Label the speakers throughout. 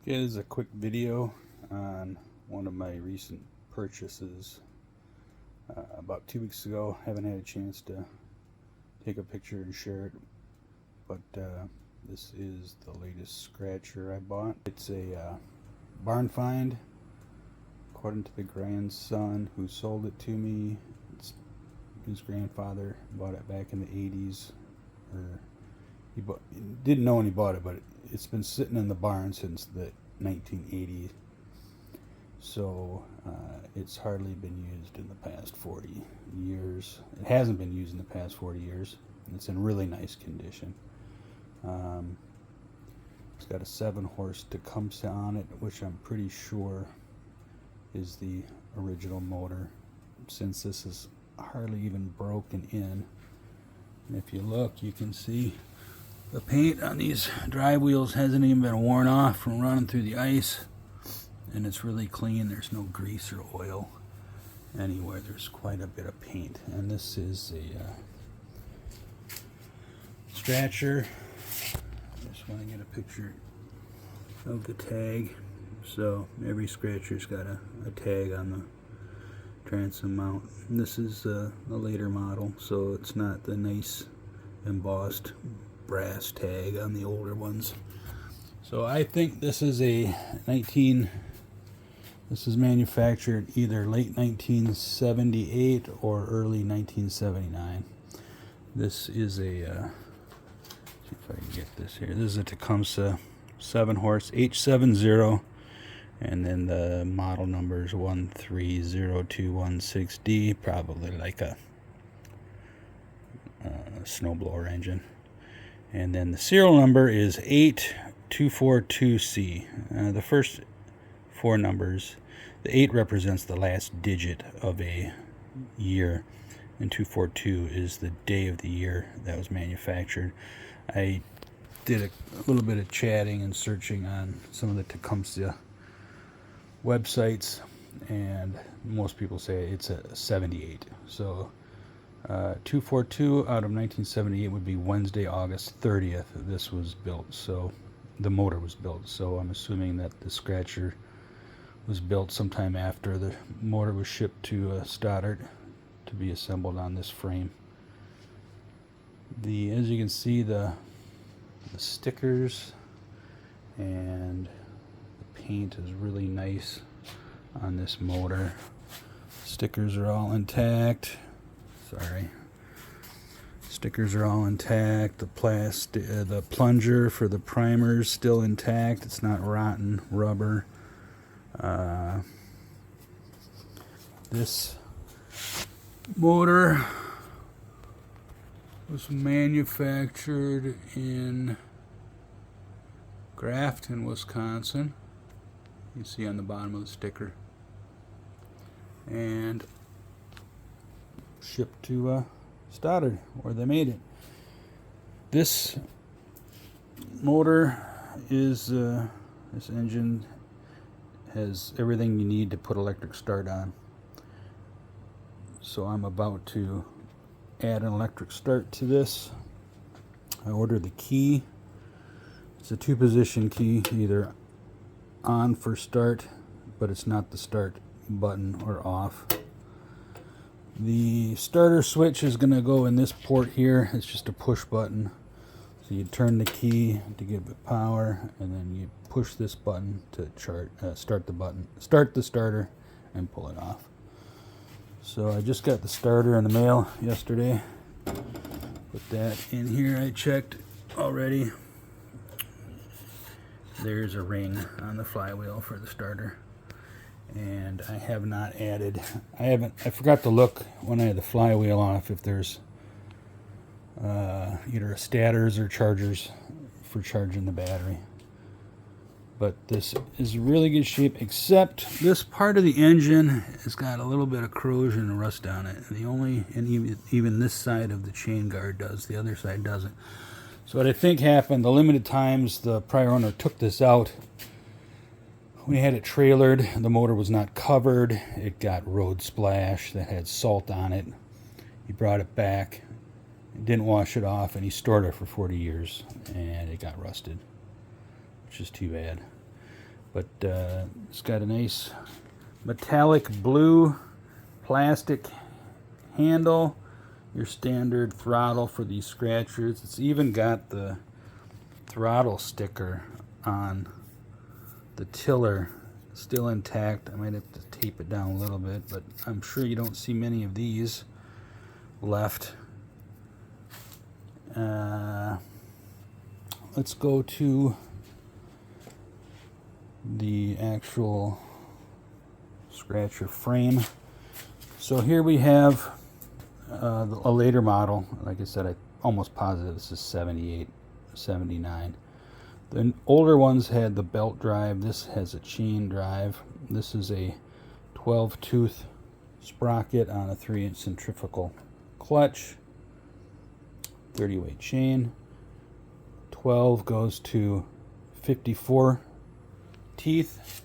Speaker 1: Okay, this is a quick video on one of my recent purchases. About 2 weeks ago, haven't had a chance to take a picture and share it, but this is the latest scratcher I bought. It's a barn find, according to the grandson who sold it to me. His grandfather bought it back in the 80s, or he didn't know when he bought it, but it's been sitting in the barn since the 1980s. So it's hardly been used in the past 40 years. It hasn't been used in the past 40 years. It's in really nice condition. It's got a 7-horse Tecumseh on it, which I'm pretty sure is the original motor, since this is hardly even broken in. And if you look, you can see the paint on these drive wheels hasn't even been worn off from running through the ice, and it's really clean. There's no grease or oil anywhere. There's quite a bit of paint. And this is a scratcher. I just want to get a picture of the tag. So every scratcher's got a tag on the transom mount. And this is a later model, so it's not the nice embossed brass tag on the older ones. So I think this is this is manufactured either late 1978 or early 1979. This is a see if I can get this here. This is a Tecumseh 7-horse H70, and then the model number is 130216D, probably like a snowblower engine. And then the serial number is 8242C. The first 4 numbers, the 8 represents the last digit of a year, and 242 is the day of the year that was manufactured. I did a little bit of chatting and searching on some of the Tecumseh websites, and most people say it's a 78. So 242 out of 1978 would be Wednesday, August 30th. This was built, so the motor was built. So I'm assuming that the scratcher was built sometime after the motor was shipped to Stoddard to be assembled on this frame. As you can see, the stickers and the paint is really nice on this motor. Stickers are all intact. Stickers are all intact. The plunger for the primer is still intact. It's not rotten rubber. This motor was manufactured in Grafton, Wisconsin. You see on the bottom of the sticker, and shipped to Stoddard, where they made it. This motor is this engine has everything you need to put electric start on. So I'm about to add an electric start to this. I ordered the key. It's a 2-position key, either on for start, but it's not the start button, or off. The starter switch is going to go in this port here. It's just a push button. So you turn the key to give it power, and then you push this button to start the starter, and pull it off. So I just got the starter in the mail yesterday. Put that in here. I checked already. There's a ring on the flywheel for the starter. And I have not added, I forgot to look when I had the flywheel off if there's either stators or chargers for charging the battery. But this is really good shape, except this part of the engine has got a little bit of corrosion and rust on it. And even this side of the chain guard does, the other side doesn't. So what I think happened, the limited times the prior owner took this out, we had it trailered. The motor was not covered. It got road splash that had salt on it. He brought it back, didn't wash it off, and he stored it for 40 years, and it got rusted, which is too bad. But it's got a nice metallic blue plastic handle, your standard throttle for these scratchers. It's even got the throttle sticker on the tiller still intact. I might have to tape it down a little bit, but I'm sure you don't see many of these left. Let's go to the actual scratcher frame. So here we have a later model. Like I said, I'm almost positive this is 78, 79. The older ones had the belt drive. This has a chain drive. This is a 12-tooth sprocket on a 3-inch centrifugal clutch, 30-weight chain. 12 goes to 54 teeth,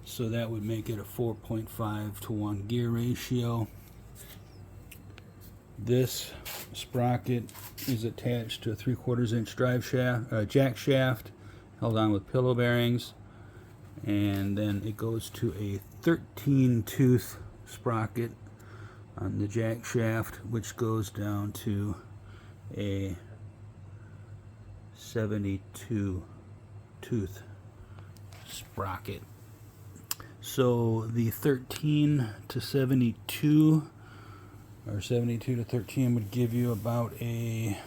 Speaker 1: so that would make it a 4.5 to 1 gear ratio. This sprocket is attached to a 3/4 inch drive shaft, jack shaft, held on with pillow bearings, and then it goes to a 13-tooth sprocket on the jack shaft, which goes down to a 72-tooth sprocket. So the 13 to 72, or 72 to 13, would give you about a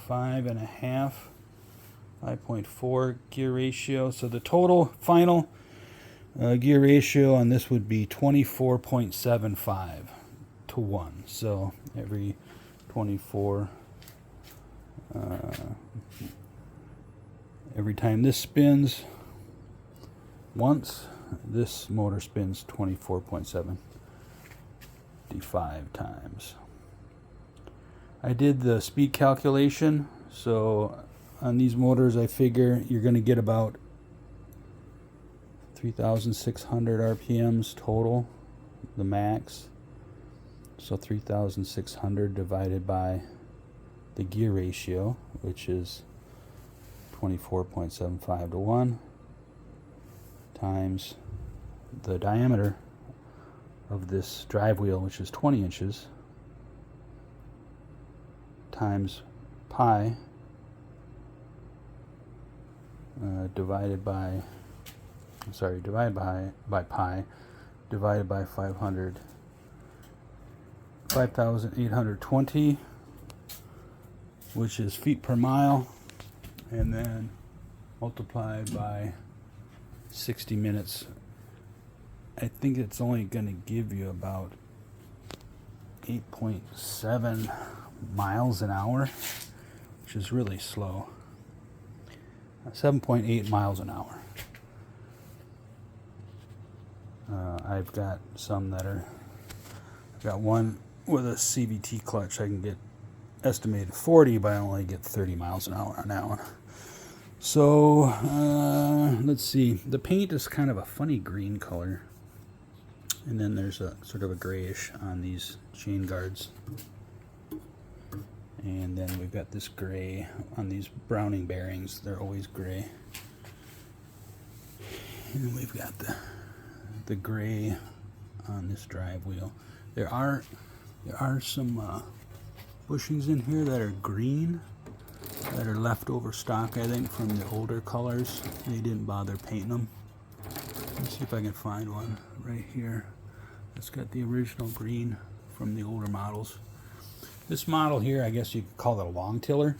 Speaker 1: 5.4 gear ratio. So the total final gear ratio on this would be 24.75 to 1. So every 24, every time this spins once, this motor spins 24.75 times. I did the speed calculation, so on these motors I figure you're going to get about 3,600 RPMs total, the max. So 3,600 divided by the gear ratio, which is 24.75 to 1, times the diameter of this drive wheel, which is 20 inches, times pi, divided by pi, divided by 5,820, which is feet per mile, and then multiplied by 60 minutes. I think it's only going to give you about 8.7 miles an hour, which is really slow. 7.8 miles an hour. I've got some that are, I've got one with a CVT clutch. I can get estimated 40, but I only get 30 miles an hour on that one. So let's see. The paint is kind of a funny green color, and then there's a sort of a grayish on these chain guards, and then we've got this gray on these Browning bearings. They're always gray, and then we've got the gray on this drive wheel. There are some bushings in here that are green, that are leftover stock, I think, from the older colors. They didn't bother painting them. Let's see if I can find one right here. It's got the original green from the older models. This model here, I guess you could call it a long tiller.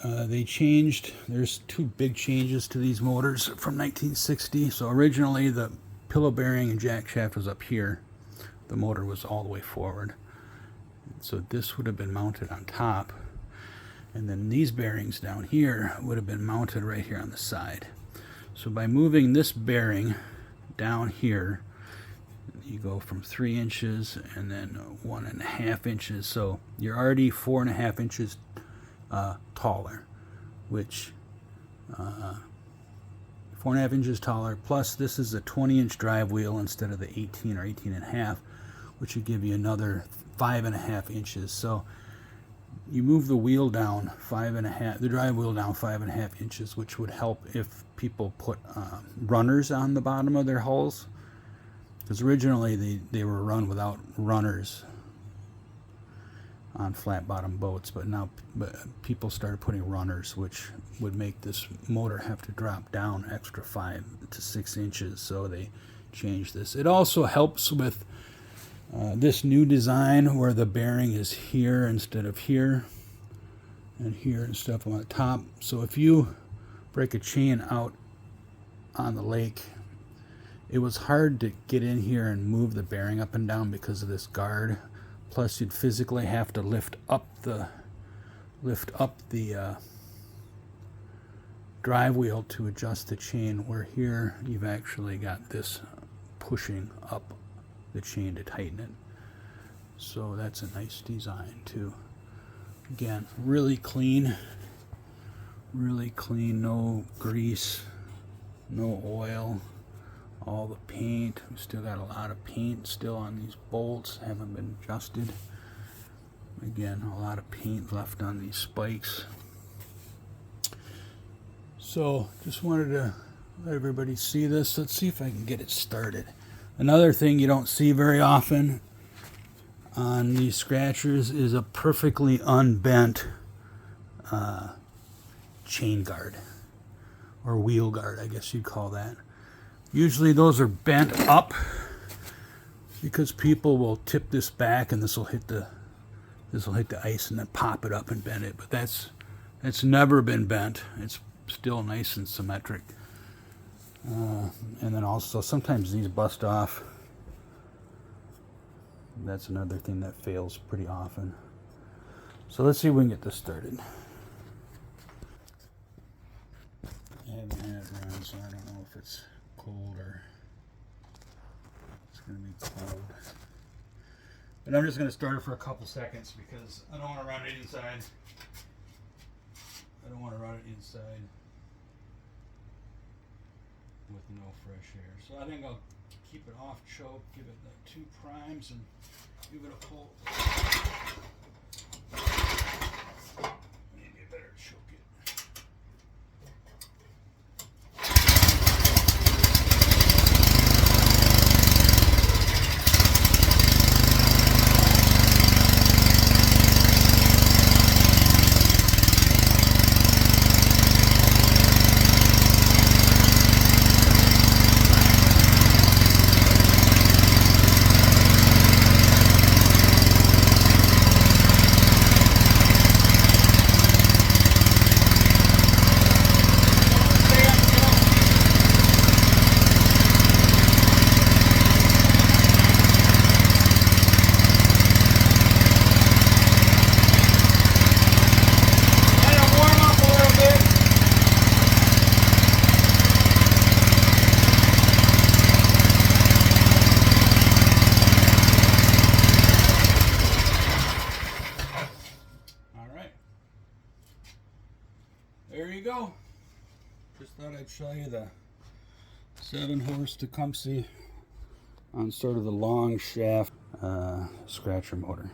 Speaker 1: They changed, there's two big changes to these motors from 1960. So originally the pillow bearing and jack shaft was up here. The motor was all the way forward. So this would have been mounted on top, and then these bearings down here would have been mounted right here on the side. So by moving this bearing down here, you go from 3 inches and then 1.5 inches. So you're already 4.5 inches taller, which 4.5 inches taller, plus this is a 20-inch drive wheel instead of the 18 or 18.5, which would give you another 5.5 inches. So you move the wheel down the drive wheel down 5.5 inches, which would help if people put runners on the bottom of their hulls, because originally they were run without runners on flat bottom boats, but now people started putting runners, which would make this motor have to drop down extra 5 to 6 inches, so they changed this. It also helps with this new design where the bearing is here instead of here, and here and stuff on the top. So if you break a chain out on the lake, it was hard to get in here and move the bearing up and down because of this guard. Plus, you'd physically have to lift up the drive wheel to adjust the chain, where here you've actually got this pushing up the chain to tighten it. So that's a nice design too. Again, really clean, no grease, no oil. All the paint, we still got a lot of paint still on these bolts, haven't been adjusted. Again, a lot of paint left on these spikes. So just wanted to let everybody see this. Let's see if I can get it started. Another thing you don't see very often on these scratchers is a perfectly unbent chain guard, or wheel guard, I guess you'd call that. Usually those are bent up because people will tip this back and this will hit the ice and then pop it up and bend it. But that's never been bent. It's still nice and symmetric. And then also sometimes these bust off. That's another thing that fails pretty often. So let's see if we can get this started. I haven't had it run, so I don't know if it's cold or it's going to be cold. But I'm just going to start it for a couple seconds because I don't want to run it inside. I don't want to run it inside with no fresh air. So I think I'll keep it off choke, give it the 2 primes, and give it a pull. Maybe I better choke it. There you go. Just thought I'd show you the 7-horse Tecumseh on sort of the long shaft scratcher motor.